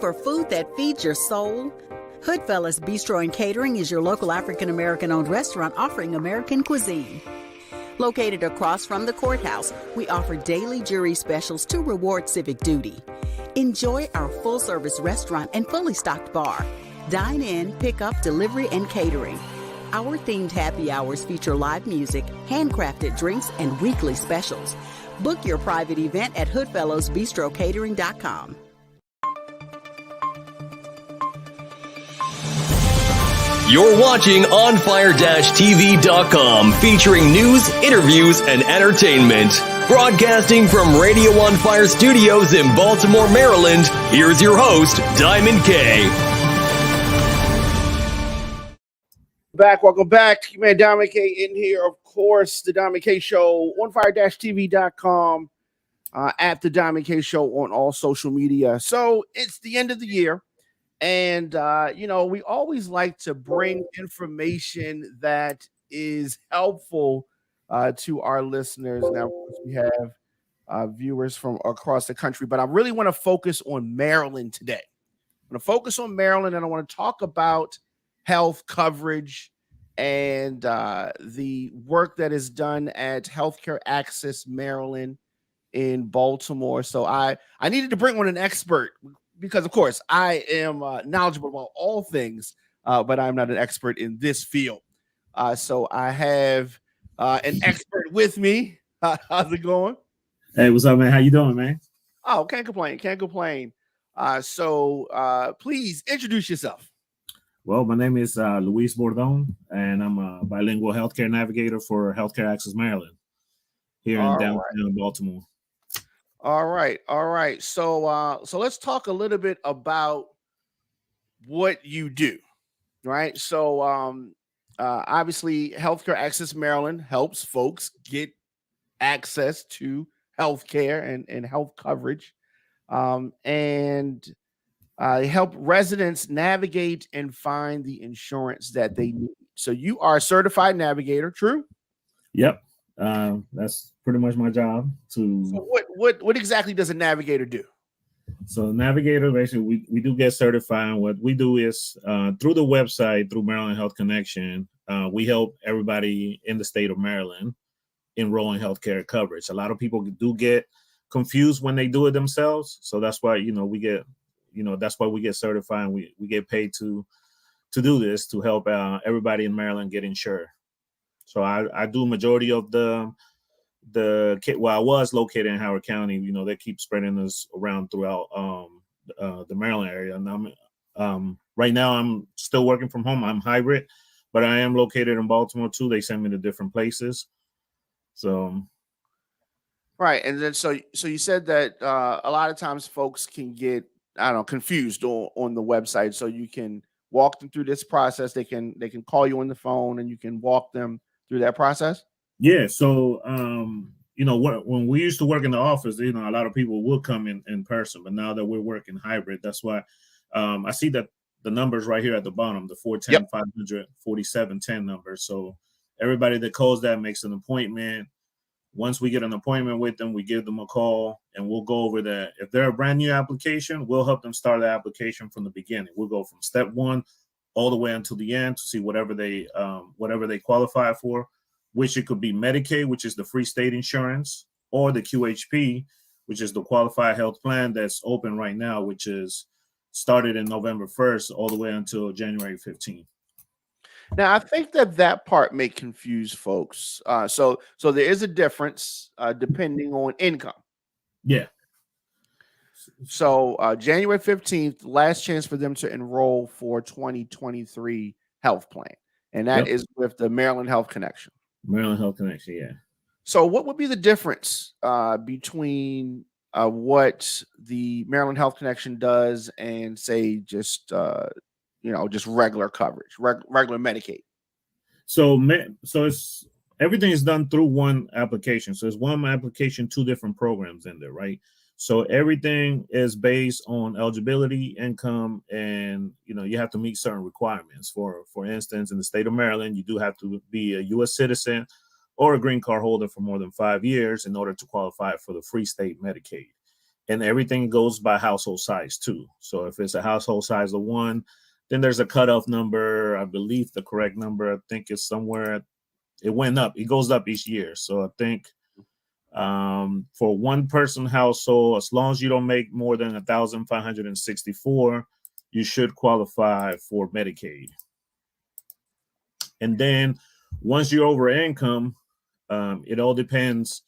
for food that feeds your soul? Hoodfellas Bistro and Catering is your local African-American-owned restaurant offering American cuisine. Located across from the courthouse, we offer daily jury specials to reward civic duty. Enjoy our full-service restaurant and fully stocked bar. Dine in, pick up, delivery, and catering. Our themed happy hours feature live music, handcrafted drinks, and weekly specials. Book your private event at hoodfellowsbistrocatering.com. You're watching OnFire-TV.com, featuring news, interviews, and entertainment. Broadcasting from Radio On Fire Studios in Baltimore, Maryland, here's your host, Diamond K. Welcome back. You man, Diamond K in here, of course, the Diamond K Show, OnFire-TV.com, at the Diamond K Show on all social media. So it's the end of the year. And, we always like to bring information that is helpful to our listeners. Now, of course, we have viewers from across the country, but I really want to focus on Maryland today. I'm going to focus on Maryland, and I want to talk about health coverage and the work that is done at Healthcare Access Maryland in Baltimore. So I needed to bring on an expert, because, of course, I am knowledgeable about all things, but I'm not an expert in this field. So I have an expert with me. How's it going? Hey, what's up, man? How you doing, man? Oh, can't complain. So please introduce yourself. Well, my name is Luis Bordon, and I'm a bilingual healthcare navigator for Healthcare Access Maryland here in downtown Baltimore. All right. So let's talk a little bit about what you do, right? So obviously, Healthcare Access Maryland helps folks get access to healthcare and health coverage, and help residents navigate and find the insurance that they need. So you are a certified navigator, true? Yep. That's pretty much my job. So what exactly does a navigator do? So navigator, basically, we do get certified. What we do is through the website, through Maryland Health Connection, we help everybody in the state of Maryland enroll in healthcare coverage. A lot of people do get confused when they do it themselves. So that's why, we get, that's why we get certified. And we get paid to do this, to help everybody in Maryland get insured. So I do majority of I was located in Howard County. They keep spreading us around throughout the Maryland area. And right now I'm still working from home. I'm hybrid, but I am located in Baltimore too. They send me to different places. So. Right. And then so you said that a lot of times folks can get, confused on the website. So you can walk them through this process. They can call you on the phone and you can walk them through that process. Yeah. So, when we used to work in the office, a lot of people would come in person, but now that we're working hybrid, that's why I see that the numbers right here at the bottom, the 410-500-4710 number. So everybody that calls that makes an appointment. Once we get an appointment with them, we give them a call and we'll go over that. If they're a brand new application, we'll help them start the application from the beginning. We'll go from step one all the way until the end to see whatever they qualify for, which it could be Medicaid, which is the free state insurance, or the QHP, which is the qualified health plan that's open right now, which is started in November 1st all the way until January 15th. Now, I think that part may confuse folks. So there is a difference depending on income. Yeah. So January 15th, last chance for them to enroll for 2023 health plan. And that is with the Maryland Health Connection. Maryland Health Connection, yeah. So what would be the difference between what the Maryland Health Connection does and say just regular coverage, regular Medicaid? So it's everything is done through one application. So it's one application, two different programs in there, right? So everything is based on eligibility, income, and you have to meet certain requirements. For instance, in the state of Maryland, you do have to be a U.S. citizen or a green card holder for more than 5 years in order to qualify for the free state Medicaid. and everything goes by household size too. So if it's a household size of 1, then there's a cutoff number. I believe the correct number, I think, is somewhere. It went up. It goes up each year. So I think for 1-person household, as long as you don't make more than 1,564, you should qualify for Medicaid. And then once you're over income, it all depends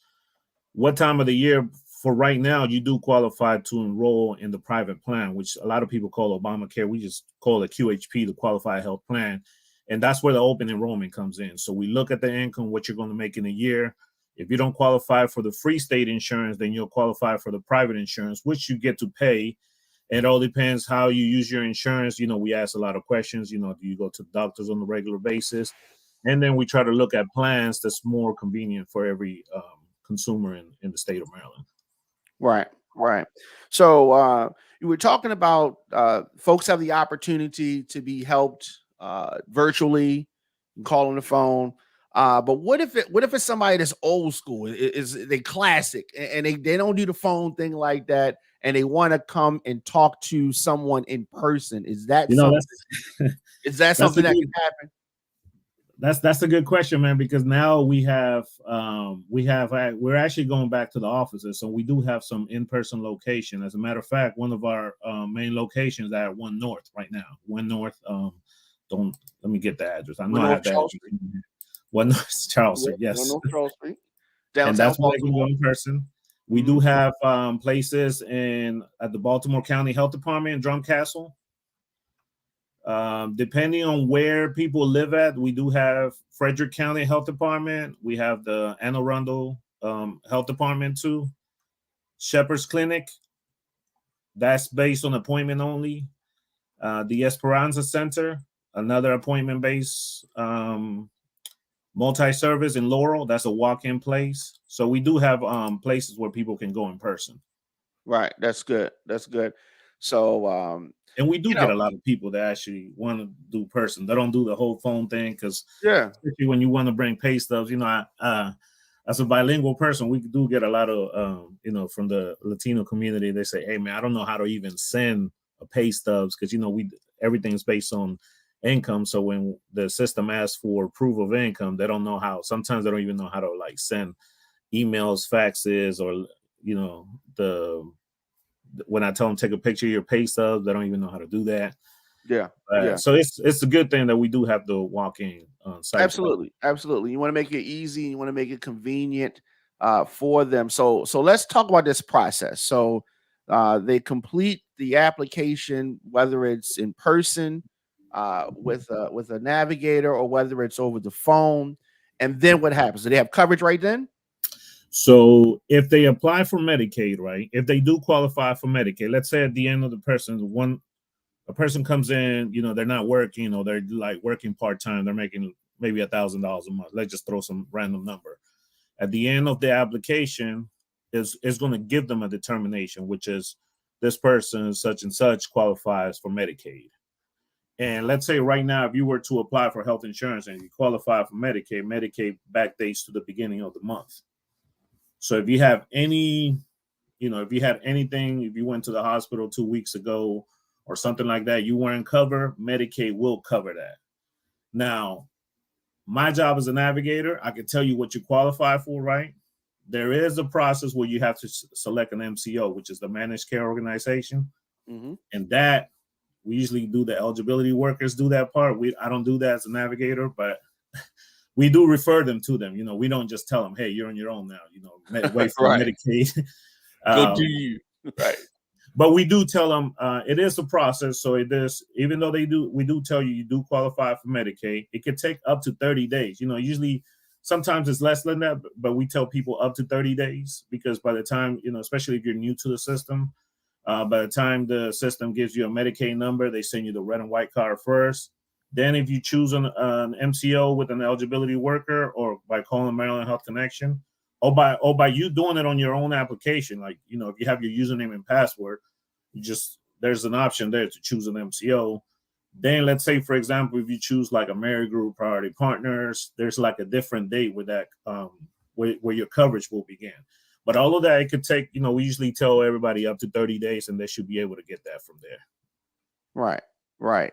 what time of the year. For right now, you do qualify to enroll in the private plan, which a lot of people call Obamacare. We just call it QHP, the Qualified Health Plan. And that's where the open enrollment comes in. So we look at the income, what you're going to make in a year. If you don't qualify for the free state insurance, then you'll qualify for the private insurance, which you get to pay. And it all depends how you use your insurance. We ask a lot of questions. Do you go to doctors on a regular basis? And then we try to look at plans that's more convenient for every consumer in the state of Maryland. Right. So you were talking about folks have the opportunity to be helped virtually, and call on the phone. But what if it's somebody that's old school, is they classic, and they don't do the phone thing like that, and they want to come and talk to someone in person? Is that something? Is that something that can happen? That's a good question, man, because now we're actually going back to the offices. So we do have some in-person location. As a matter of fact, one of our main locations are at 1 North right now. 1 North, let me get the address. I know I have the address. 1 North Charles Street, yes. 1 North Charles Street. And that's where they can go in person. We do have places at the Baltimore County Health Department in Drum Castle. Depending on where people live at, we do have Frederick County Health Department. We have the Anne Arundel Health Department too. Shepherd's Clinic, that's based on appointment only. The Esperanza Center, another appointment-based multi-service in Laurel, that's a walk-in place. So we do have places where people can go in person. Right, that's good. So and we do get a lot of people that actually want to do person. They don't do the whole phone thing because especially when you want to bring pay stubs, as a bilingual person, we do get a lot of, from the Latino community. They say, hey, man, I don't know how to even send a pay stubs because, everything's based on income. So when the system asks for proof of income, they don't know how. Sometimes they don't even know how to send emails, faxes, or, when I tell them take a picture of your pay stubs, they don't even know how to do that. So it's a good thing that we do have the walk-in site. Absolutely. You want to make it easy. You want to make it convenient for them. So let's talk about this process. So they complete the application, whether it's in person with a navigator or whether it's over the phone. And then what happens? Do they have coverage right then? So if they apply for Medicaid, right? If they do qualify for Medicaid, let's say at the end of a person comes in, they're not working, they're working part-time, they're making maybe $1,000 a month. Let's just throw some random number. At the end of the application is going to give them a determination, which is this person such and such qualifies for Medicaid. And let's say right now, if you were to apply for health insurance and you qualify for Medicaid backdates to the beginning of the month. So if you have anything, if you went to the hospital 2 weeks ago or something like that, you weren't covered, Medicaid will cover that. Now, my job as a navigator, I can tell you what you qualify for, right? There is a process where you have to select an MCO, which is the managed care organization. Mm-hmm. And that we usually do, the eligibility workers do that part. I don't do that as a navigator, but we do refer them to them. We don't just tell them, hey, you're on your own now, wait for Medicaid. Go do you. Right. But we do tell them it is a process. So it is, even though we do tell you do qualify for Medicaid, it could take up to 30 days. Usually sometimes it's less than that, but we tell people up to 30 days because by the time, especially if you're new to the system, by the time the system gives you a Medicaid number, they send you the red and white card first. Then if you choose an MCO with an eligibility worker or by calling Maryland Health Connection or by you doing it on your own application, if you have your username and password, there's an option there to choose an MCO. Then let's say, for example, if you choose a Mary Group Priority Partners, there's a different date with that where your coverage will begin. But all of that, it could take, we usually tell everybody up to 30 days, and they should be able to get that from there. Right.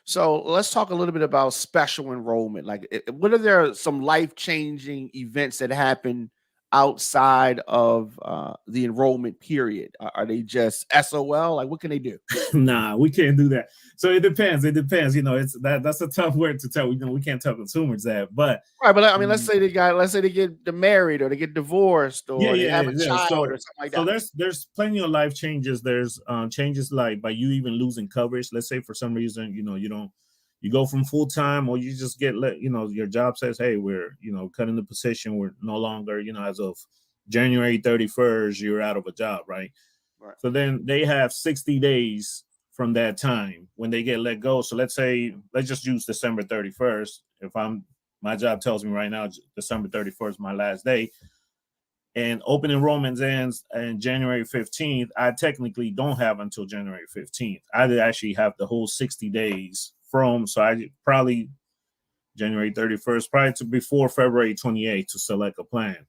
So let's talk a little bit about special enrollment. Like, what are there some life-changing events that happen outside of the enrollment period? Are they just SOL? Like, what can they do? Nah, we can't do that. So it depends. It's that's a tough word to tell. We can't tell consumers that. But right, but I mean, let's say they get married, or they get divorced, or they have a child, So, or something like that. So there's plenty of life changes. There's changes like by you even losing coverage. Let's say for some reason, you go from full time, or you just get your job says, hey, we're cutting the position. We're no longer, as of January 31st, you're out of a job, right? Right. So then they have 60 days from that time when they get let go. So let's just use December 31st. If my job tells me right now, December 31st is my last day, and open enrollment ends on January 15th, I technically don't have until January 15th. I actually have the whole 60 days so I probably January 31st, prior to before February 28th to select a plan.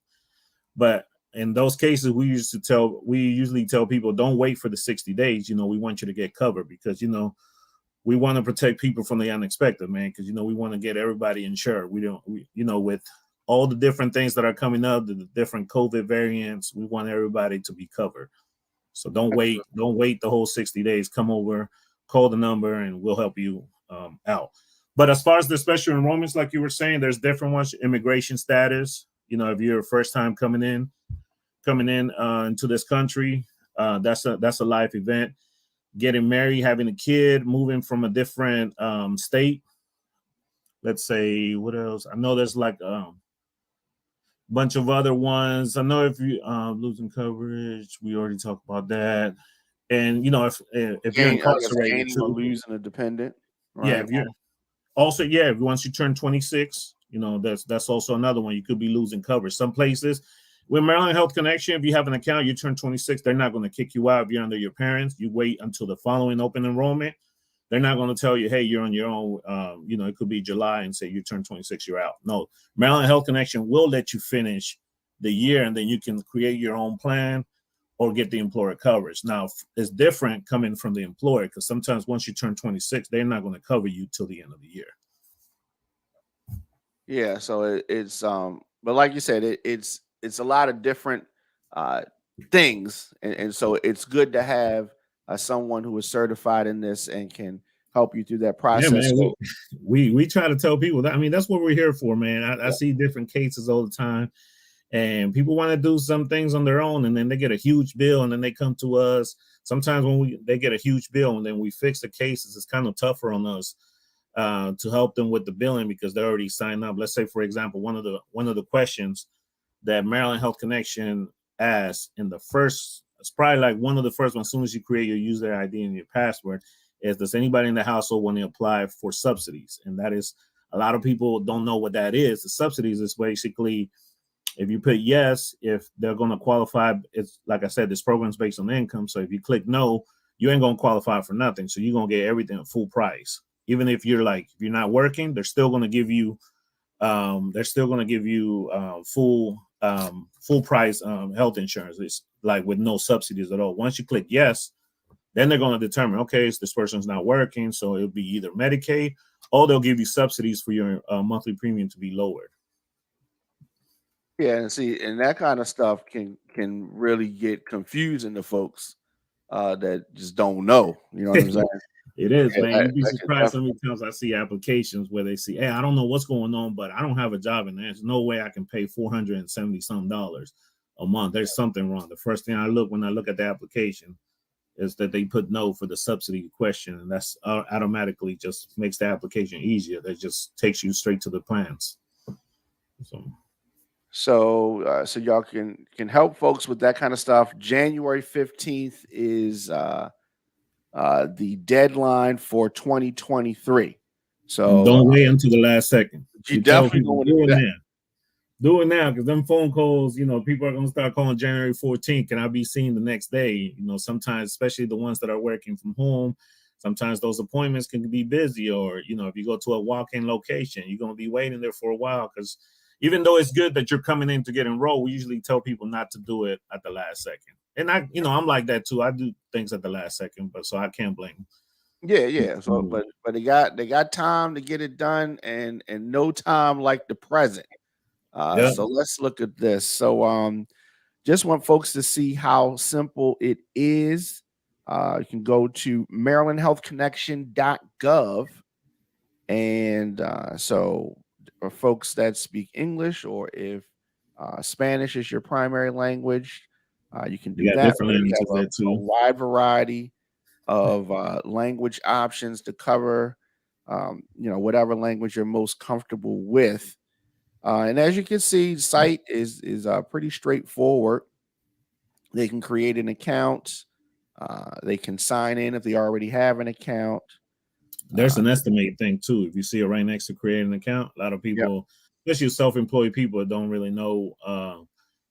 But in those cases, we usually tell people, don't wait for the 60 days. We want you to get covered because, we want to protect people from the unexpected, man. Because, we want to get everybody insured. With all the different things that are coming up, the different COVID variants, we want everybody to be covered. So don't wait the whole 60 days. Come over, call the number, and we'll help you out. But as far as the special enrollments, like you were saying, there's different ones. Immigration status, if you're a first time coming in into this country, that's a life event. Getting married, having a kid, moving from a different state. Let's say, what else? I know there's like bunch of other ones. I know if you losing coverage, we already talked about that. And if you're incarcerated, or losing a dependent, right? Yeah, if you're also once you turn 26, that's also another one. You could be losing coverage. Some places with Maryland Health Connection, if you have an account, you turn 26, they're not going to kick you out if you're under your parents. You wait until the following open enrollment. They're not going to tell you, hey, you're on your own. It could be July and say you turn 26, you're out. No, Maryland Health Connection will let you finish the year, and then you can create your own plan or get the employer coverage. Now, it's different coming from the employer because sometimes once you turn 26, they're not going to cover you till the end of the year. Yeah, so it's but like you said, it's a lot of different things, and so it's good to have someone who is certified in this and can help you through that process. Yeah, man, we try to tell people that. I mean, that's what we're here for, man. I see different cases all the time, and people want to do some things on their own, and then they get a huge bill, and then they come to us. Sometimes when they get a huge bill, and then we fix the cases, it's kind of tougher on us to help them with the billing because they're already signed up. Let's say, for example, one of the questions that Maryland Health Connection asks in the first, it's probably like one of the first ones, as soon as you create your user ID and your password, is does anybody in the household want to apply for subsidies? And that is, a lot of people don't know what that is. The subsidies is basically, if you put yes, if they're going to qualify, it's like I said, this program's based on income. So if you click no, you ain't going to qualify for nothing. So you're going to get everything at full price. Even if you're not working, they're still going to give you full price health insurance. It's like with no subsidies at all. Once you click yes, then they're going to determine, okay, this person's not working, so it'll be either Medicaid or they'll give you subsidies for your monthly premium to be lowered. Yeah, and that kind of stuff can really get confusing to folks that just don't know. You know what I'm saying? It is, man. You'd be surprised how many times I see applications where they see, hey, I don't know what's going on, but I don't have a job, and there's no way I can pay $470 a month. There's something wrong. The first thing I look when I look at the application is that they put no for the subsidy question, and that's automatically just makes the application easier. That just takes you straight to the plans. So y'all can help folks with that kind of stuff. January 15th is the deadline for 2023. So don't wait until the last second. You definitely do it now because them phone calls, people are going to start calling January 14th. Can I be seen the next day? Sometimes, especially the ones that are working from home, sometimes those appointments can be busy, or, if you go to a walk-in location, you're going to be waiting there for a while because, even though it's good that you're coming in to get enrolled, we usually tell people not to do it at the last second. And I'm like that too. I do things at the last second, but so I can't blame them. Yeah. So, but they got time to get it done, and no time like the present. So let's look at this. So, just want folks to see how simple it is. You can go to MarylandHealthConnection.gov, and so for folks that speak English, or if Spanish is your primary language, you can do that. Different languages We have a wide variety of language options to cover, whatever language you're most comfortable with. And as you can see, the site is pretty straightforward. They can create an account. They can sign in if they already have an account. There's an estimate thing too. If you see it right next to create an account, a lot of people, especially self-employed people, don't really know. I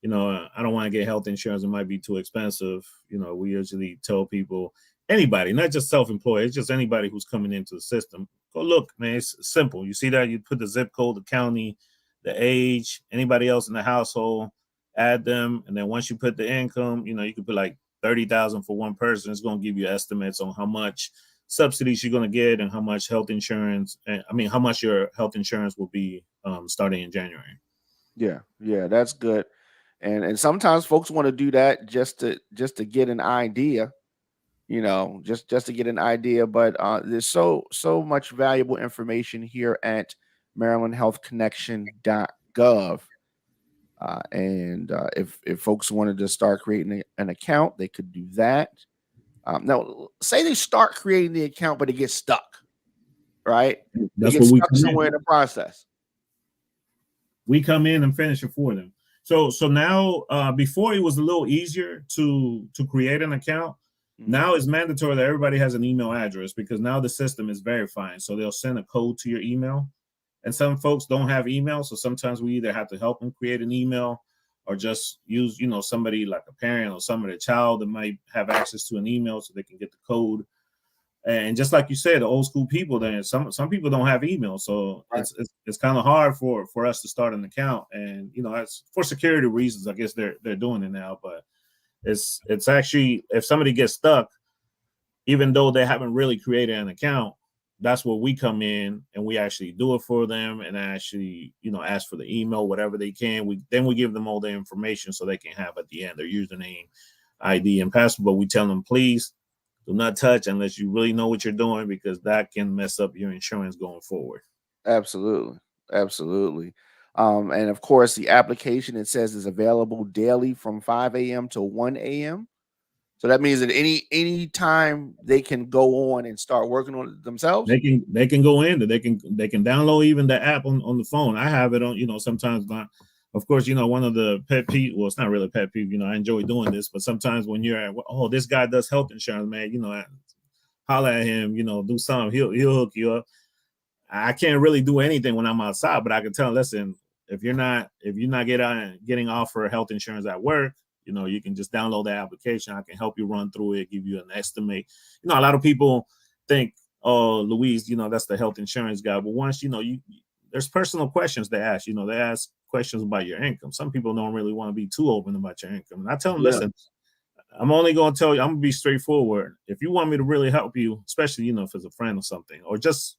don't want to get health insurance. It might be too expensive. We usually tell people, anybody, not just self-employed, it's just anybody who's coming into the system. Go look, man. It's simple. You see that? You put the zip code, the county, the age, anybody else in the household, add them, and then once you put the income, you could put like 30,000 for one person. It's going to give you estimates on how much subsidies you're going to get and how much health insurance. How much your health insurance will be starting in January. Yeah, that's good. And sometimes folks want to do that just to get an idea. Just to get an idea, but there's so much valuable information here at MarylandHealthConnection.gov. And if folks wanted to start creating an account, they could do that. Now, say they start creating the account, but it gets stuck, right? That's what we stuck somewhere in the process. We come in and finish it for them. So now, before it was a little easier to create an account. Now it's mandatory that everybody has an email address, because now the system is verifying. So they'll send a code to your email, and some folks don't have email. So sometimes we either have to help them create an email, or just use, somebody like a parent or somebody, a child that might have access to an email so they can get the code. And just like you said, the old school people, then some people don't have email. So it's kind of hard for us to start an account. And, it's for security reasons, I guess they're doing it now, but it's actually, if somebody gets stuck, even though they haven't really created an account, that's where we come in and we actually do it for them, and actually, ask for the email, whatever they can. We give them all the information so they can have at the end their username, ID, and password. But we tell them, please do not touch unless you really know what you're doing, because that can mess up your insurance going forward. Absolutely. And of course, the application, it says, is available daily from 5 a.m. to 1 a.m. So that means that any time they can go on and start working on it themselves. They can go in, they can download even the app on the phone. I have it on, sometimes, of course, one of the pet peeve, well, it's not really a pet peeve, I enjoy doing this, but sometimes when you're at, this guy does health insurance, man, holler at him, do something, he'll hook you up. I can't really do anything when I'm outside, but I can tell him, listen, if you're not getting offered health insurance at work, you can just download the application. I can help you run through it, give you an estimate. A lot of people think, oh, Luis, that's the health insurance guy. But once, there's personal questions they ask. They ask questions about your income. Some people don't really want to be too open about your income. And I tell them, listen, I'm only going to tell you, I'm going to be straightforward. If you want me to really help you, especially, if it's a friend or something, or just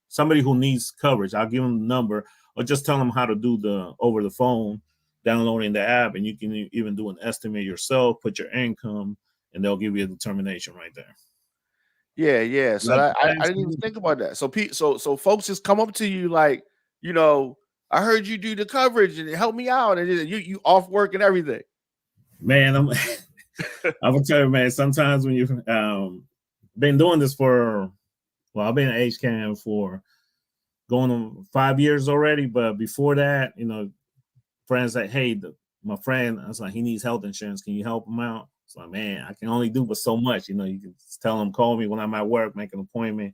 somebody who needs coverage, I'll give them the number, or just tell them how to do the over the phone, downloading the app, and you can even do an estimate yourself, put your income, and they'll give you a determination right there. Yeah. So I didn't even think about that. So folks just come up to you like, I heard you do the coverage and help me out, and you off work and everything. Man, I'm gonna tell you, man. Sometimes when you've been doing this I've been at HCAM for going on 5 years already, but before that, friends like, hey, my friend, I was like, he needs health insurance. Can you help him out? It's like, man, I can only do but so much. You can tell him, call me when I'm at work, make an appointment.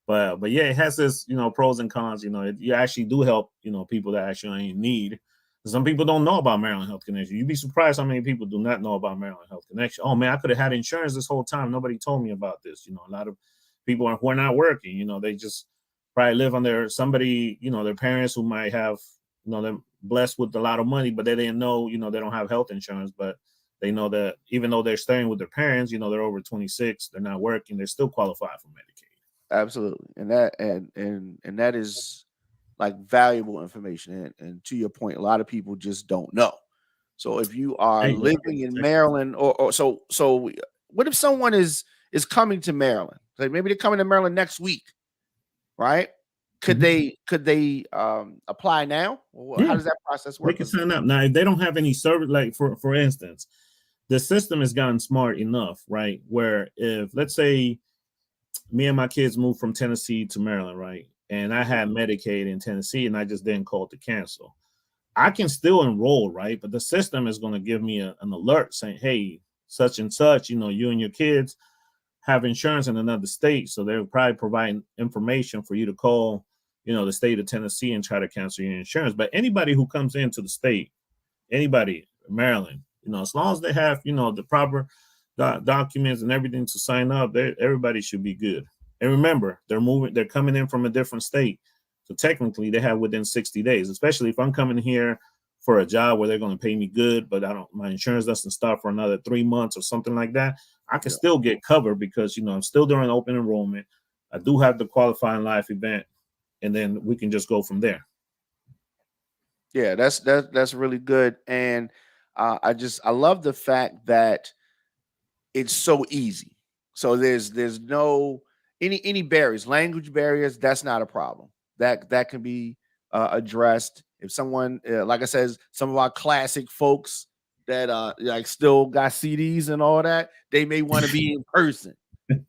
But yeah, it has this, pros and cons. You actually do help, people that actually need. Some people don't know about Maryland Health Connection. You'd be surprised how many people do not know about Maryland Health Connection. Oh man, I could have had insurance this whole time. Nobody told me about this. A lot of people who are not working, they just probably live on their parents who might have, they're blessed with a lot of money, but they didn't know, they don't have health insurance, but they know that even though they're staying with their parents, they're over 26, they're not working, they're still qualified for Medicaid. Absolutely. And that is like valuable information. And to your point, a lot of people just don't know. So if you are living in Maryland, or so what if someone is coming to Maryland? Like maybe they're coming to Maryland next week, right? Could they apply now? How does that process work? They can sign up. Now, if they don't have any service, like for instance, the system has gotten smart enough, right? Where if, let's say, me and my kids moved from Tennessee to Maryland, right? And I had Medicaid in Tennessee and I just didn't call to cancel. I can still enroll, right? But the system is going to give me an alert saying, hey, such and such, you and your kids have insurance in another state. So they'll probably provide information for you to call, the state of Tennessee and try to cancel your insurance. But anybody who comes into the state, anybody, Maryland, as long as they have, the proper documents and everything to sign up, everybody should be good. And remember, they're coming in from a different state. So technically they have within 60 days, especially if I'm coming here for a job where they're going to pay me good, but my insurance doesn't start for another 3 months or something like that. I can still get covered because, I'm still doing open enrollment. I do have the qualifying life event, and then we can just go from there. Yeah, that's really good. And I love the fact that it's so easy. So there's no any barriers, language barriers. That's not a problem. That can be addressed. If someone, like I said, some of our classic folks that like still got CDs and all that, they may want to be in person,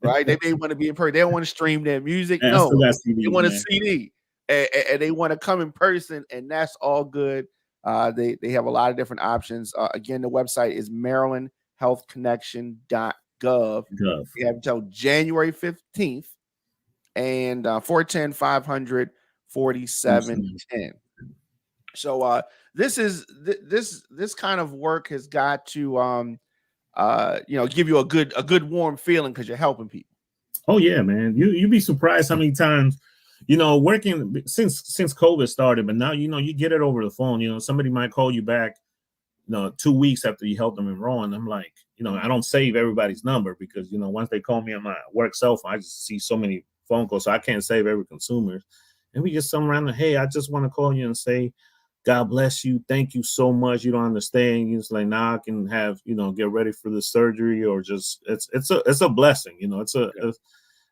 right? They may want to be in person. They don't want to stream their music. No, they want a CD, and they want to come in person, and that's all good. They have a lot of different options. Again, the website is MarylandHealthConnection.gov. You have until January 15th, and 410-500-4710. So this kind of work has got to give you a good warm feeling because you're helping people. Oh yeah, man. You'd be surprised how many times, working since COVID started, but now you get it over the phone. Somebody might call you back 2 weeks after you help them enroll, and I'm like, I don't save everybody's number because once they call me on my work cell phone, I just see so many phone calls, so I can't save every consumer. And we get some random, hey, I just want to call you and say, God bless you. Thank you so much. You don't understand. It's like, now I can have, get ready for the surgery, or just, it's a blessing.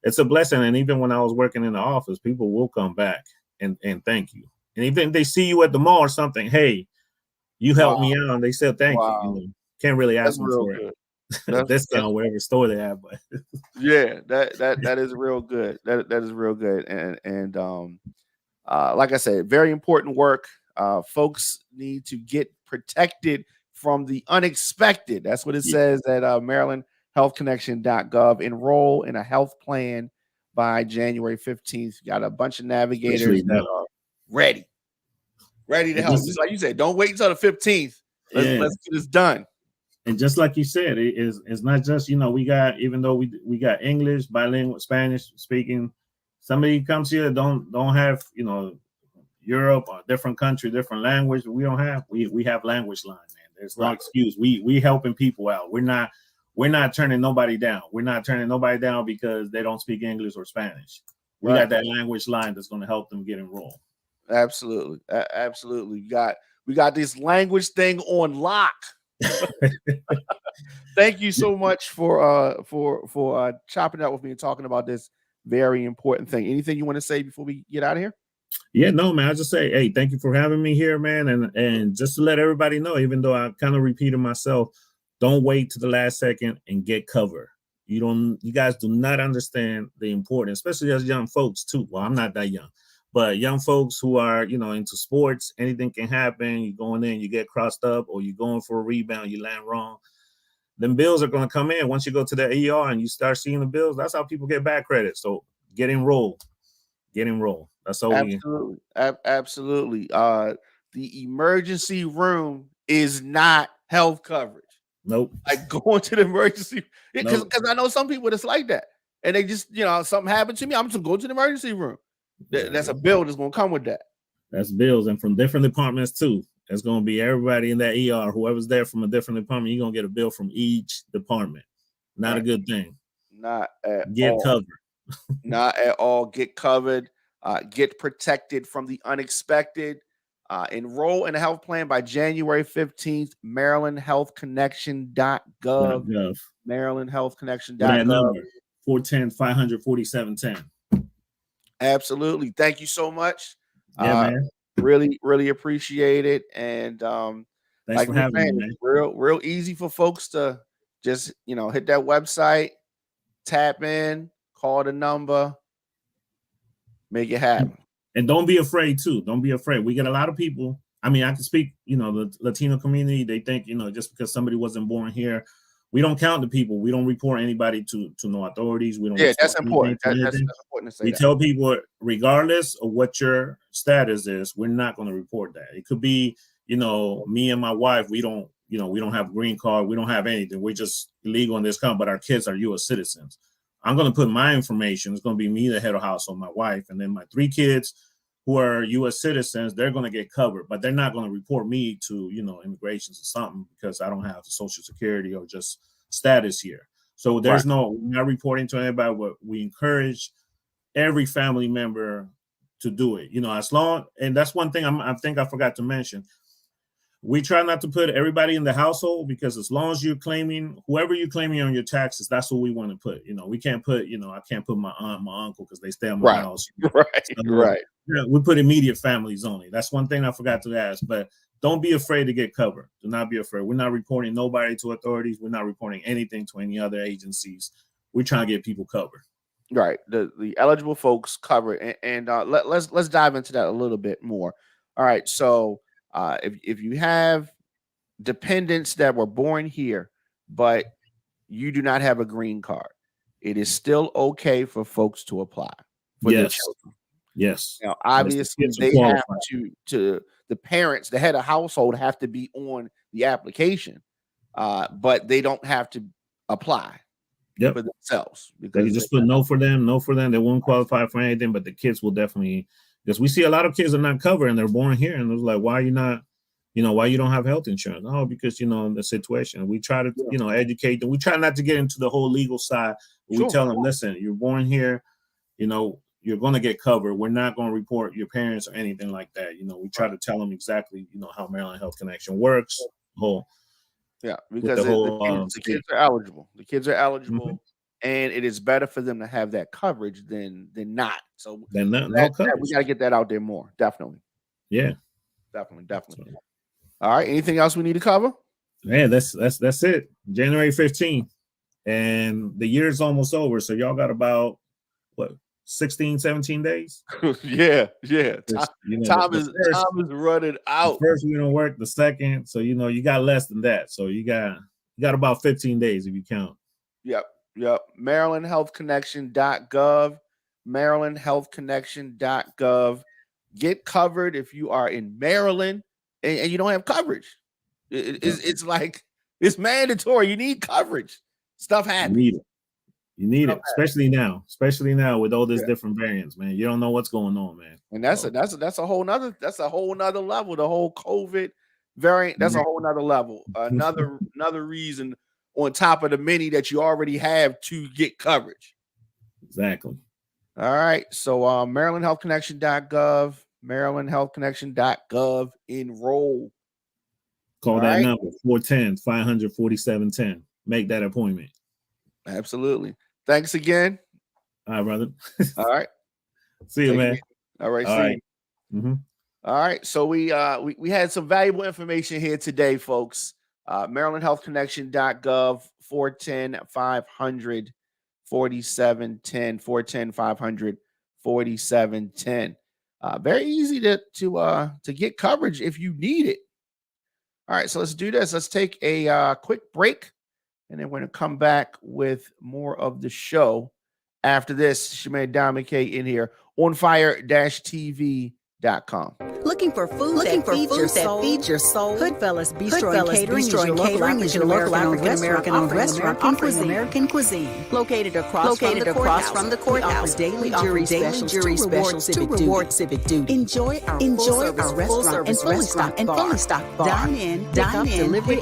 It's a blessing. And even when I was working in the office, people will come back and thank you. And even if they see you at the mall or something, hey, you helped me out. And they said, thank you. Can't really ask them for it. Discount whatever store they have, but yeah, that is real good. That is real good. And like I said, very important work. Folks need to get protected from the unexpected. That's what it says at MarylandHealthConnection.gov. Enroll in a health plan by January 15th. You got a bunch of navigators that are ready to help. Just like you said, don't wait until the 15th. Let's get this done. And just like you said, it's not just, we got, even though we got English, bilingual, Spanish speaking, somebody comes here don't have, Europe or different country, different language. We don't have, we have language line, man. There's no excuse. We helping people out. We're not turning nobody down. We're not turning nobody down because they don't speak English or Spanish. We got that language line that's going to help them get enrolled. Absolutely. Absolutely. We got this language thing on lock. Thank you so much for chopping it up with me and talking about this very important thing. Anything you want to say before we get out of here? Yeah, no, man. I just say, hey, thank you for having me here, man. And just to let everybody know, even though I kind of repeated myself, don't wait to the last second and get covered. You guys do not understand the importance, especially as young folks too. Well, I'm not that young, but young folks who are, into sports, anything can happen. You're going in, you get crossed up, or you're going for a rebound, you land wrong. Them bills are going to come in. Once you go to the ER and you start seeing the bills, that's how people get bad credit. So get enrolled. That's all. Absolutely. The emergency room is not health coverage. Nope. Like going to the emergency, because I know some people that's like that, and they just, something happened to me, I'm just going to go to the emergency room. That's a bill that's going to come with that. That's bills, and from different departments too. It's going to be everybody in that ER. Whoever's there from a different department, you're going to get a bill from each department. Not a good thing. Not at Get all. covered. Not at all. Get covered. Get protected from the unexpected. Enroll in a health plan by January 15th. MarylandHealthConnection.gov. MarylandHealthConnection.gov. That number, 410-500-4710. Absolutely. Thank you so much. Yeah, man. Really, really appreciate it. And Thanks like for having me, man. it's real easy for folks to just, hit that website, tap in, call the number, make it happen. And don't be afraid too. Don't be afraid. We get a lot of people. I mean, I can speak, the Latino community, they think, just because somebody wasn't born here, we don't count the people. We don't report anybody to no authorities. We don't. Yeah, that's important. That's important to say. We tell people, regardless of what your status is, we're not going to report that. It could be, me and my wife, we don't have a green card. We don't have anything. We're just illegal in this country, but our kids are U.S. citizens. I'm going to put my information. It's going to be me, the head of household, my wife, and then my 3 kids who are U.S. citizens. They're going to get covered, but they're not going to report me to, immigrations or something because I don't have the Social Security or just status here. So we're not reporting to anybody, but we encourage every family member to do it. As long, and that's one thing I think I forgot to mention. We try not to put everybody in the household because as long as you're claiming, whoever you're claiming on your taxes, that's what we want to put. We can't put, I can't put my aunt, my uncle because they stay in my house. Right. We put immediate families only. That's one thing I forgot to ask, but don't be afraid to get covered. Do not be afraid. We're not reporting nobody to authorities. We're not reporting anything to any other agencies. We're trying to get people covered. Right. The eligible folks covered. And let's dive into that a little bit more. All right. So if you have dependents that were born here, but you do not have a green card, it is still okay for folks to apply for their children. Yes. Now, obviously, they have to the parents, the head of household, have to be on the application, but they don't have to apply for themselves. Because you just put no for them. They won't qualify for anything, but the kids will definitely. Because we see a lot of kids are not covered and they're born here, and it's like, why are you not? Why you don't have health insurance? Oh, because the situation. We try to educate them. We try not to get into the whole legal side. But we tell them, listen, you're born here. You're going to get covered. We're not going to report your parents or anything like that. We try to tell them exactly, how Maryland Health Connection works. Because the kids are eligible. The kids are eligible, and it is better for them to have that coverage than not. So we got to get that out there more. Definitely. Yeah. Definitely. All right. Anything else we need to cover? Yeah, that's it. January 15th, and the year's almost over. So y'all got about 16, 17 days. yeah. Time is running out. The first, we don't work. The second, so you got less than that. So you got about 15 days if you count. Yep. MarylandHealthConnection.gov. MarylandHealthConnection.gov. Get covered if you are in Maryland and you don't have coverage. It's like it's mandatory. You need coverage. Stuff happens. You need it, especially now with all these different variants, man. You don't know what's going on, man. And that's a whole nother level. The whole COVID variant, that's a whole nother level. Another reason on top of the many that you already have to get coverage. Exactly. All right. So MarylandHealthConnection.gov, MarylandHealthConnection.gov, enroll. Call that number 410-500-4710. Make that appointment. Absolutely. Thanks again. All right, brother. All right. See you, man. All right. All right. All right. So we had some valuable information here today, folks. MarylandHealthConnection.gov, 410-500-4710, 410-500-4710. Very easy to get coverage if you need it. All right. So let's do this. Let's take a quick break. And then we're going to come back with more of the show after this. Shemaine Dominique in here on fire-tv.com. Looking for food that feeds your soul? Hoodfellas Bistro and Catering is your local African-American-owned restaurant offering American cuisine. Located across from the courthouse. We offer daily jury specials to reward civic duty. Enjoy our full-service restaurant and fully stocked bar. Dine in, delivery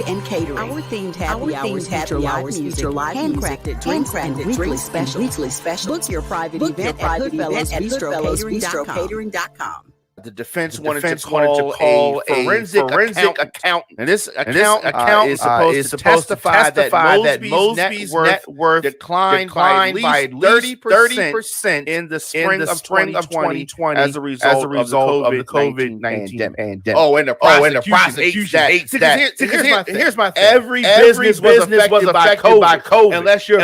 and catering. Our themed happy hours feature live music, handcrafted drinks, and weekly specials. Book your private event at Hoodfellas Bistro Catering.com. The defense wanted to call a forensic accountant. And this accountant is supposed to testify that Mosby's net worth declined by at least 30% in the spring of 2020 as a result of the COVID-19 pandemic. Oh, and the prosecution hates that. Here's my thing. Every business was affected by COVID, unless your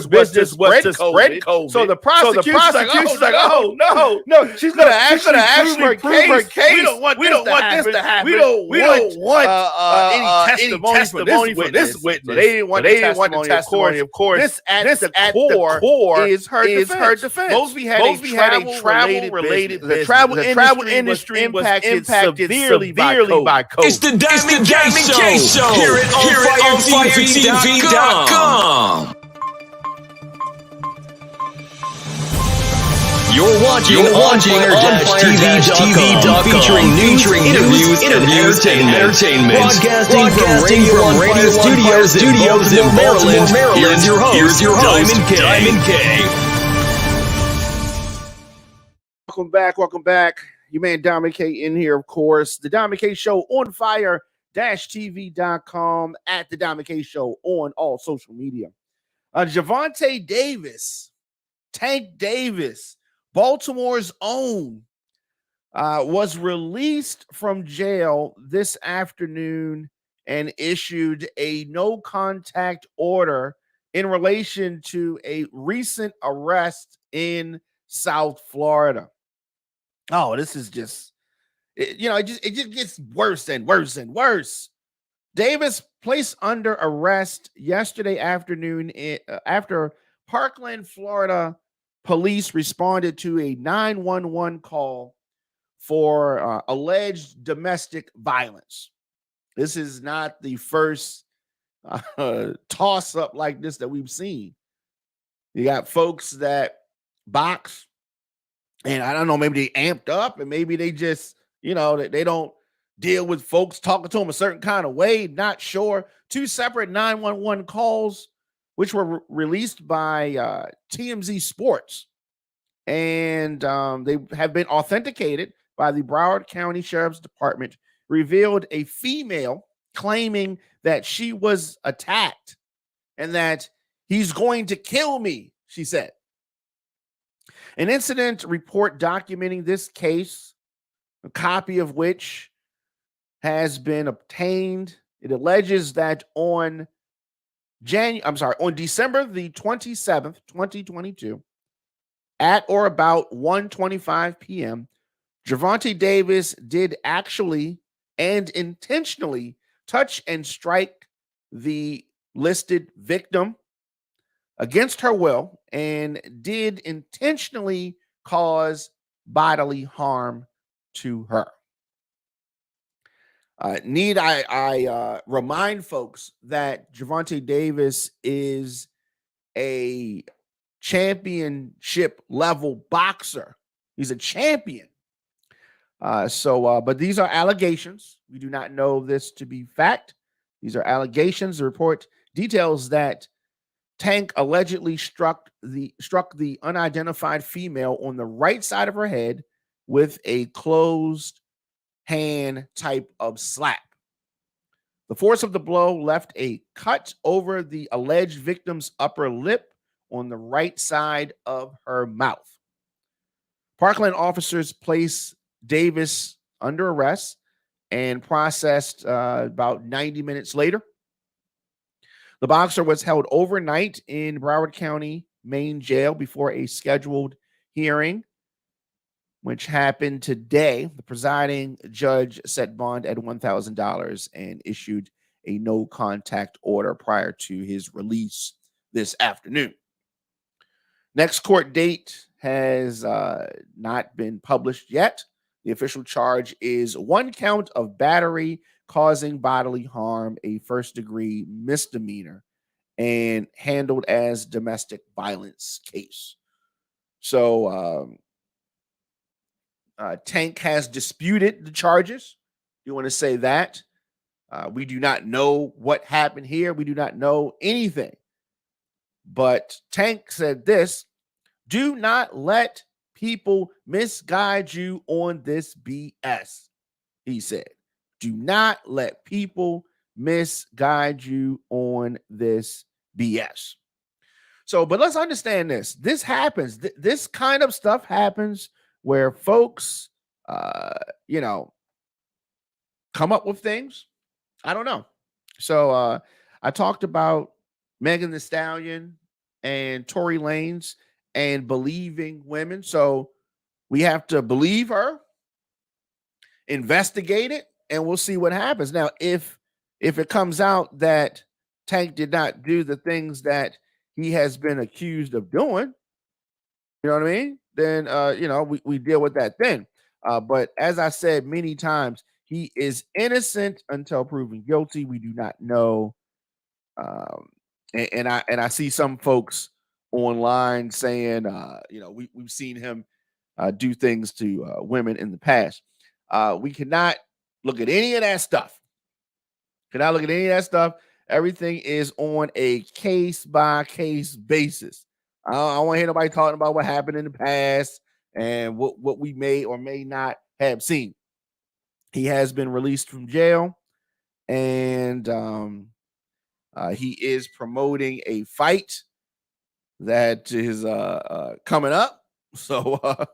business was to spread COVID. So the prosecution's like, oh, no, she's going to actually prove her case. We don't want this to happen. We don't want any testimony for this witness. They didn't want the testimony. Of course, this at the core is her defense. Mosby had a travel-related business. The travel industry impacted severely by COVID. It's the Diamond K Show here at OnFireTV.com. You're watching OnFireTV.com, featuring news, interviews, and entertainment. Broadcasting from Radio Studios in Maryland. Here's your host, Diamond K. Welcome back. Your man Diamond K in here, of course. The Diamond K Show on fire-tv.com, at the Diamond K Show on all social media. Javonte Davis, Tank Davis, Baltimore's own, was released from jail this afternoon and issued a no contact order in relation to a recent arrest in South Florida. Oh, this is just, it just gets worse and worse and worse. Davis placed under arrest yesterday afternoon after Parkland, Florida police responded to a 911 call for alleged domestic violence. This is not the first toss-up like this that we've seen. You got folks that box, and I don't know, maybe they amped up, and maybe they just, they don't deal with folks talking to them a certain kind of way. Not sure. Two separate 911 calls, which were released by TMZ Sports, and they have been authenticated by the Broward County Sheriff's Department, revealed a female claiming that she was attacked and that he's going to kill me, she said. An incident report documenting this case, a copy of which has been obtained. It alleges that on December the 27th, 2022, at or about 1:25 p.m., Javonte Davis did actually and intentionally touch and strike the listed victim against her will and did intentionally cause bodily harm to her. Need I remind folks that Javonte Davis is a championship level boxer. He's a champion. But these are allegations. We do not know this to be fact. These are allegations. The report details that Tank allegedly struck the unidentified female on the right side of her head with a closed hand type of slap. The force of the blow left a cut over the alleged victim's upper lip on the right side of her mouth. Parkland officers placed Davis under arrest and processed about 90 minutes later. The boxer was held overnight in Broward County main jail before a scheduled hearing, which happened today. The presiding judge set bond at $1,000 and issued a no contact order prior to his release this afternoon. Next court date has not been published yet. The official charge is 1 count of battery causing bodily harm, a first-degree misdemeanor, and handled as domestic violence case. So Tank has disputed the charges. You want to say that? We do not know what happened here. We do not know anything. But Tank said this: do not let people misguide you on this BS. He said, do not let people misguide you on this BS. So, but let's understand this. This happens. This kind of stuff happens where folks, come up with things. I don't know. So I talked about Megan Thee Stallion and Tory Lanez and believing women. So we have to believe her, investigate it, and we'll see what happens. Now, if it comes out that Tank did not do the things that he has been accused of doing, you know what I mean? Then we deal with that then. But as I said many times, he is innocent until proven guilty. We do not know. And I see some folks online saying, we've seen him do things to women in the past. We cannot look at any of that stuff. Everything is on a case-by-case basis. I don't want to hear nobody talking about what happened in the past and what we may or may not have seen. He has been released from jail, and he is promoting a fight that is coming up. So,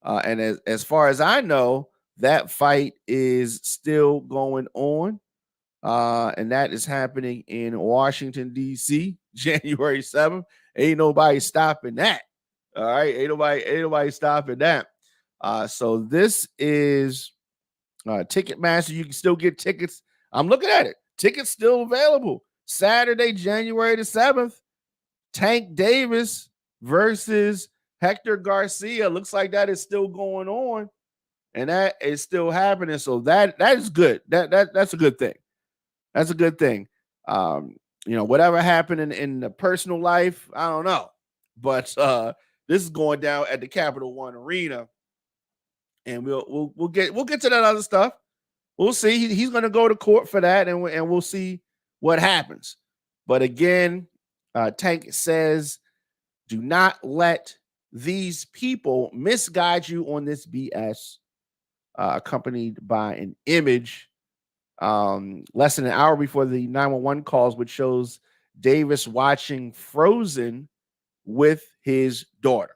and as far as I know, that fight is still going on. And that is happening in Washington, D.C., January 7th. Ain't nobody stopping that. All right. Ain't nobody stopping that. So this is Ticketmaster. You can still get tickets. I'm looking at it. Tickets still available. Saturday, January the 7th. Tank Davis versus Hector Garcia. Looks like that is still going on. And that is still happening. So that is good. That's a good thing. That's a good thing. Whatever happened in the personal life, I don't know. But this is going down at the Capital One Arena. And we'll get to that other stuff. We'll see. He's going to go to court for that, and we'll see what happens. But again, Tank says, do not let these people misguide you on this BS, accompanied by an image less than an hour before the 911 calls, which shows Davis watching Frozen with his daughter.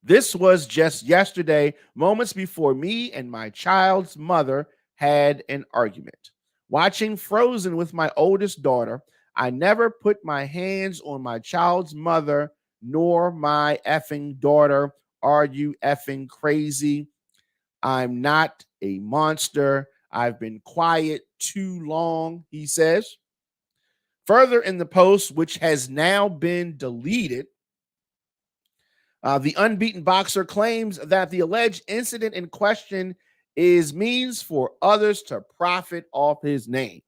This was just yesterday, moments before me and my child's mother had an argument. Watching Frozen with my oldest daughter, I never put my hands on my child's mother nor my effing daughter. Are you effing crazy? I'm not a monster. I've been quiet too long, he says. Further in the post, which has now been deleted, the unbeaten boxer claims that the alleged incident in question is means for others to profit off his name.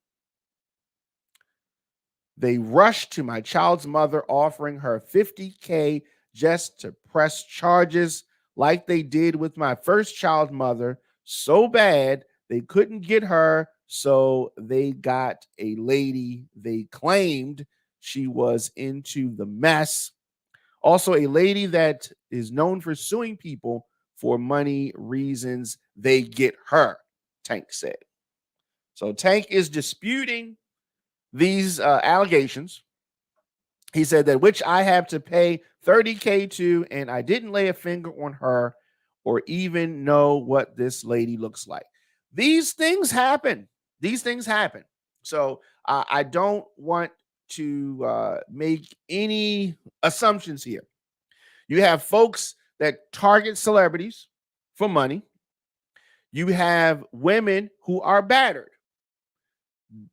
They rushed to my child's mother, offering her $50K just to press charges like they did with my first child's mother, so bad they couldn't get her, so they got a lady they claimed she was into the mess. Also, a lady that is known for suing people for money reasons. They get her, Tank said. So Tank is disputing these allegations. He said that which I have to pay $30K to, and I didn't lay a finger on her or even know what this lady looks like. These things happen. So I don't want to make any assumptions here. You have folks that target celebrities for money. You have women who are battered.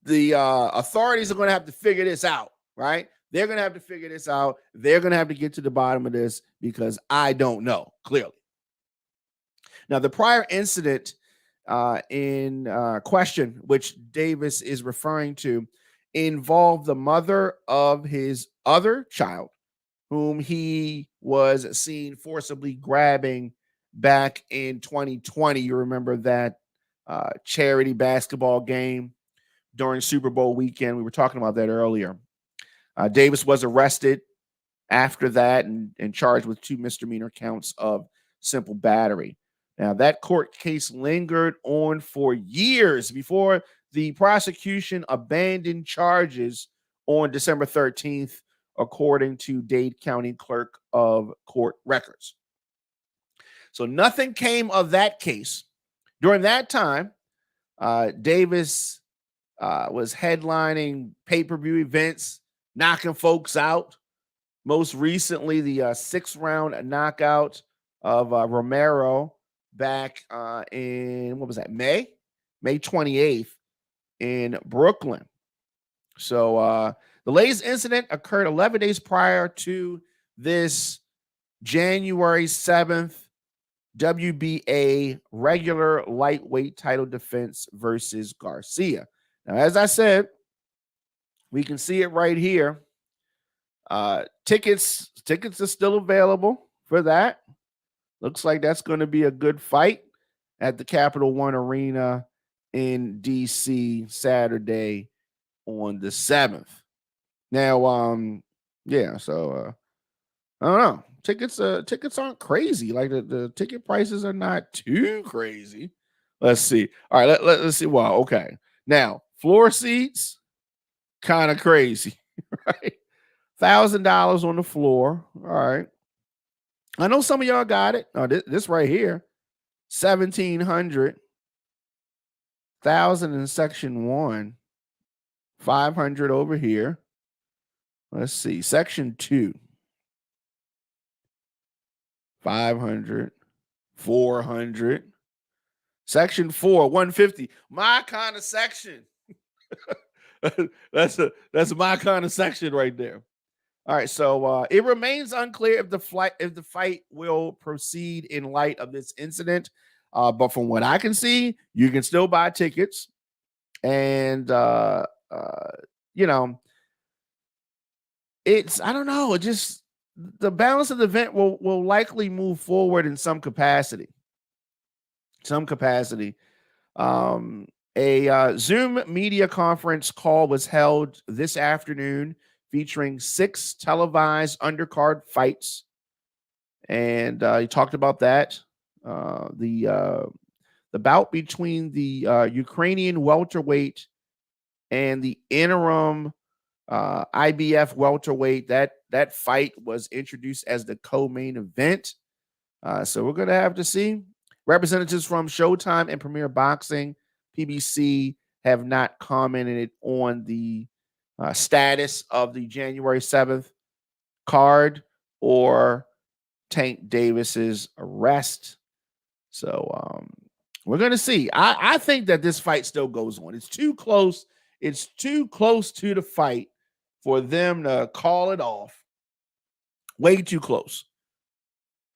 The authorities are going to have to figure this out, right? They're going to have to figure this out. They're going to have to get to the bottom of this because I don't know, clearly. Now, the prior incident in question, which Davis is referring to, involved the mother of his other child, whom he was seen forcibly grabbing back in 2020. You remember that charity basketball game during Super Bowl weekend. We were talking about that earlier. Davis was arrested after that and charged with 2 misdemeanor counts of simple battery. Now, that court case lingered on for years before the prosecution abandoned charges on December 13th, according to Dade County Clerk of Court records. So nothing came of that case. During that time, Davis was headlining pay-per-view events, knocking folks out. Most recently, the 6th-round knockout of Romero back in, what was that, May 28th in Brooklyn. So the latest incident occurred 11 days prior to this January 7th WBA regular lightweight title defense versus Garcia. Now, as I said, we can see it right here. Tickets are still available for that. Looks like that's going to be a good fight at the Capital One Arena in DC Saturday on the 7th. Now, yeah, so I don't know. Tickets aren't crazy. Like the ticket prices are not too crazy. Let's see. All right, let's see. Wow, okay. Now, floor seats, kind of crazy, right? $1,000 on the floor. All right. I know some of y'all got it. Oh, this right here, 1,700. 1,000 in section 1. 500 over here. Let's see. Section 2. 500. 400. Section 4, 150. My kind of section. That's my kind of section right there. All right, so it remains unclear if the fight will proceed in light of this incident. But from what I can see, you can still buy tickets, and you know, it's, I don't know, it just, the balance of the event will likely move forward in some capacity. A Zoom media conference call was held this afternoon featuring 6 televised undercard fights. And he talked about that. The bout between the Ukrainian welterweight and the interim IBF welterweight, that fight was introduced as the co-main event. So we're going to have to see. Representatives from Showtime and Premier Boxing, PBC, have not commented on the status of the January 7th card or Tank Davis's arrest. So we're going to see. I think that this fight still goes on. It's too close. It's too close to the fight for them to call it off. Way too close.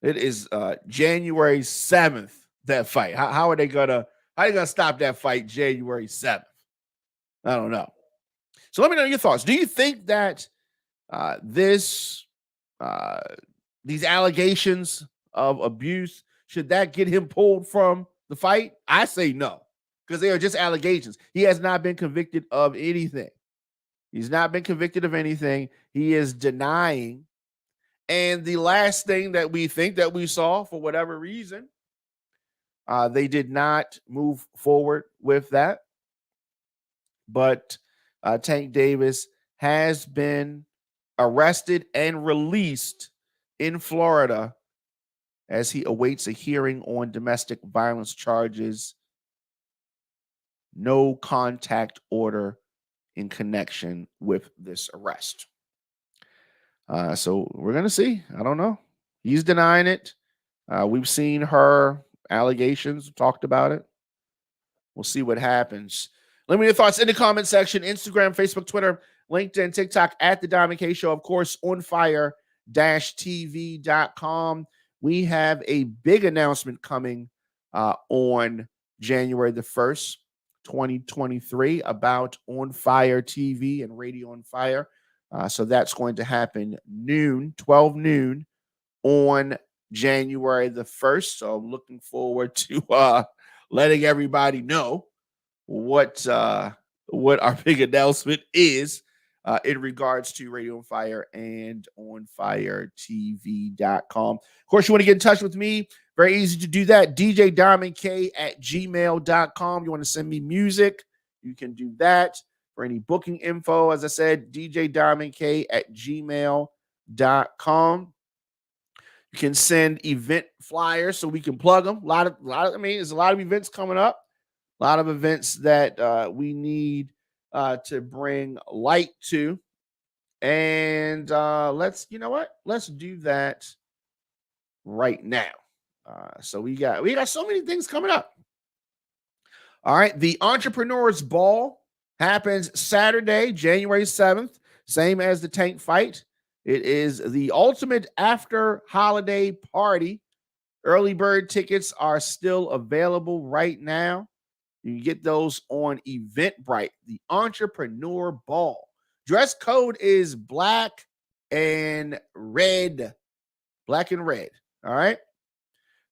It is January 7th, that fight. How are they gonna stop that fight January 7th? I don't know. So let me know your thoughts. Do you think that these allegations of abuse, should that get him pulled from the fight? I say no, because they are just allegations. He has not been convicted of anything. He's not been convicted of anything. He is denying. And the last thing that we think that we saw, for whatever reason, they did not move forward with that. But Tank Davis has been arrested and released in Florida as he awaits a hearing on domestic violence charges. No contact order in connection with this arrest. So we're going to see. I don't know. He's denying it. We've seen her allegations, talked about it. We'll see what happens. Let me know your thoughts in the comment section. Instagram, Facebook, Twitter, LinkedIn, TikTok, at The Diamond K Show. Of course, on fire-tv.com. We have a big announcement coming on January the 1st, 2023, about On Fire TV and Radio on Fire. So that's going to happen 12 noon on January the 1st. So I'm looking forward to letting everybody know what our big announcement is in regards to Radio on Fire and OnFireTV.com. Of course, you want to get in touch with me. Very easy to do that. DJDiamondK@gmail.com. You want to send me music, you can do that. For any booking info, as I said, DJDiamondK@gmail.com. You can send event flyers so we can plug them. There's a lot of events coming up. A lot of events that we need to bring light to. And let's do that right now. So we got so many things coming up. All right. The Entrepreneurs Ball happens Saturday, January 7th, same as the Tank Fight. It is the ultimate after holiday party. Early bird tickets are still available right now. You can get those on Eventbrite. The Entrepreneur Ball. Dress code is black and red. Black and red. All right.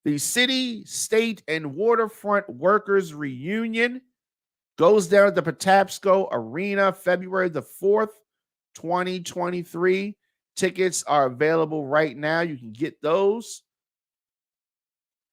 The City, State, and Waterfront Workers Reunion goes down at the Patapsco Arena February the 4th, 2023. Tickets are available right now. You can get those.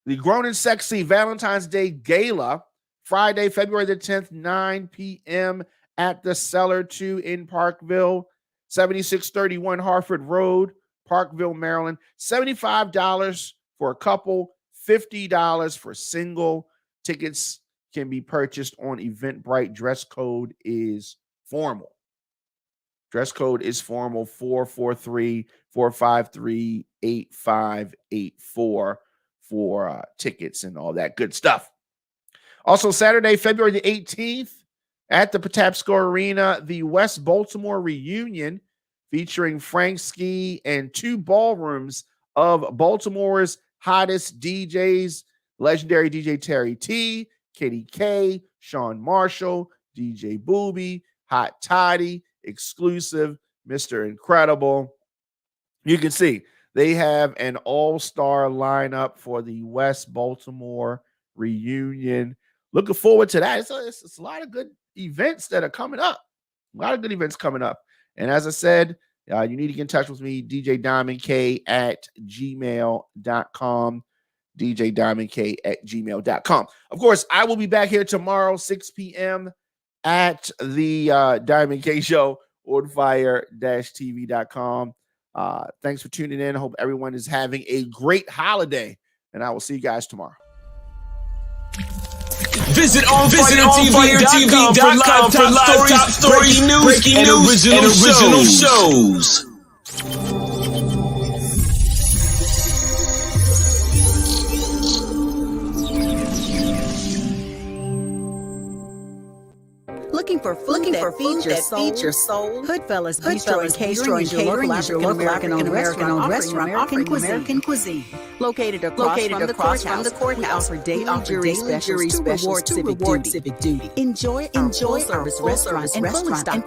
The Grown and Sexy Valentine's Day Gala, Friday, February the 10th, 9 p.m. at the Cellar 2 in Parkville, 7631 Harford Road, Parkville, Maryland. $75 for a couple, $50 for single. Tickets can be purchased on Eventbrite. Dress code is formal. Dress code is formal, 443-453-8584 for tickets and all that good stuff. Also, Saturday, February the 18th, at the Patapsco Arena, the West Baltimore Reunion featuring Frank Ski and 2 ballrooms of Baltimore's hottest DJs, legendary DJ Terry T, Kitty K, Sean Marshall, DJ Booby, Hot Toddy, Exclusive, Mr. Incredible. You can see they have an all-star lineup for the West Baltimore Reunion. Looking forward to that. It's a lot of good events that are coming up. A lot of good events coming up. And as I said, you need to get in touch with me, DJDiamondK@gmail.com. DJDiamondK@gmail.com. Of course, I will be back here tomorrow, 6 p.m. at the Diamond K Show on fire-tv.com. Thanks for tuning in. I hope everyone is having a great holiday, and I will see you guys tomorrow. Visit OnFireTV.com for live top stories, breaking news, and original shows. Looking for food that feeds your soul? Hoodfellas Bistro and Catering is your local African-American-owned restaurant offering American cuisine. Located across from the courthouse, we offer daily jury specials to reward civic duty. Enjoy our full-service restaurant and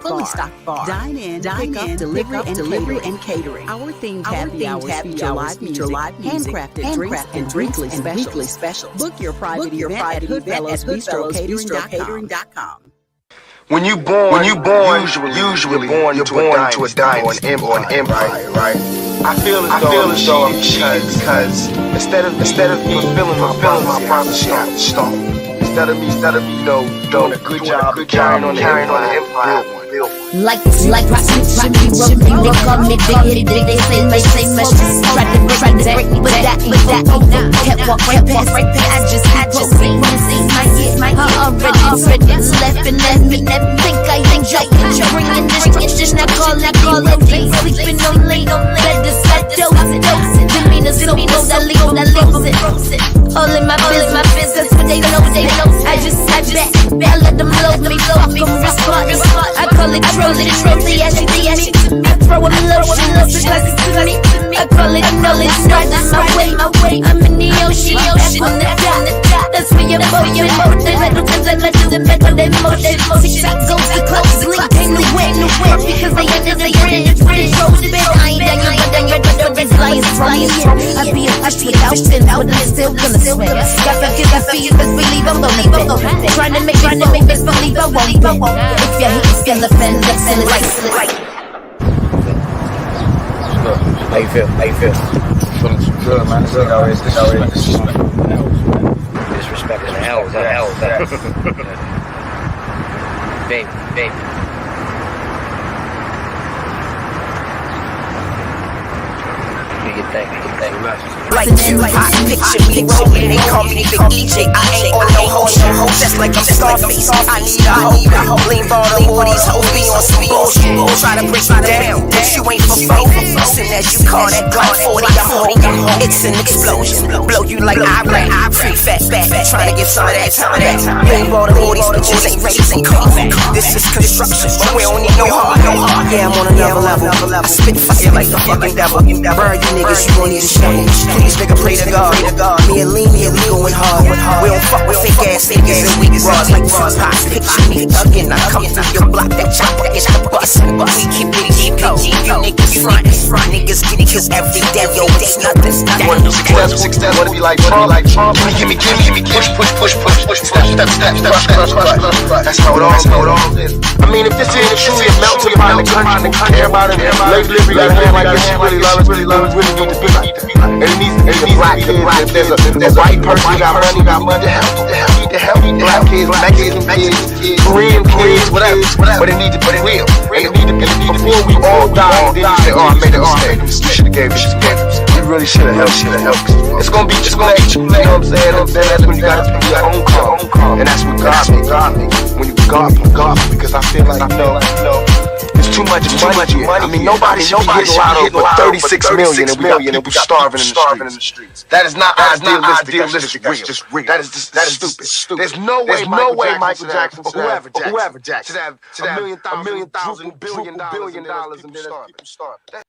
fully stocked bar. Dine in, pick up, delivery, and catering. Our themed happy hours feature live music, handcrafted drinks, and weekly specials. Book your private event at hoodfellowsbistrocatering.com. When you born, usually born to a dynasty or an empire, right? I feel as though I'm cheating because instead of fulfilling my promise, start. Instead of me, doing a good job carrying on the empire. Like rocky, they call me big head, they say much, try to break me, but that kept walk right past, I just see my head already left and let me think I enjoy bringing this now call sleeping on late, better set dose, demeanor so cold, I leave it, all in my business, what they know, I just sat back, I let them load me, fuck them respond, I call it trolling, I throw a lotion, like to me, I call it knowledge, riding my way, I'm in the ocean, back on the top, selfish sin, but I'm still gonna swim. Got to get the feelings, believe I'm gonna fit. Trying to make me disbelieve I won't win. If you hate, still offend, that's in right. How you feel? How you feel? Feeling too good, man. This always disrespect in the hell. Baby. You think. Like Tupac, picture me rolling. They call me Big EJ. I ain't on no motion. Just like I'm Scarface. I need a hoe. Lean Bordon, all these hoes be on some bullshit. Try to break me down, but you ain't for both. Soon as you call that Glock 40 a hoe, it's an explosion. Blow you like Iraq. Free fat. Trying to get some of that time. Lean Bordon, all these bitches ain't raising coffee. This is construction, but we don't need no heart. Yeah, I'm on another level. I spit fire like the fucking devil. Burn you niggas, you gon' need a shovel. Please, nigga, pray to God. Me and Lean, we going hard. We don't fuck with fake ass niggas and weak bras like Tupac. Picture me again, I come through your block, that chopper is the bus. We keep it go. You niggas front. Niggas get it cause every day, yo, it's nothing. Success, wanna be like Trump. Gimme, push. That's how it all is. I mean, if this is truly a melting pot in the country, care about it. Lately, we got a man like this, really love us, really need to be. And it needs to be black kids. If there's a white person who got money to help black kids, Mexican kids, Korean kids, whatever. But it needs to be real. And it needs to be before we all die. Then you say, oh, I made a mistake. You should have gave it. You really should have helped. It's gonna be too late. You know what I'm saying? That's when you gotta pick your own car. And that's what God me. When you God me, because I feel like, you know, it's too much money. I mean, nobody should be hitting wild over 36 million and we got people starving in the streets. That is not idealistic. That's just real. That is stupid. There's no way Michael Jackson or whoever Jackson should have $1 million, $1 billion and then people starving.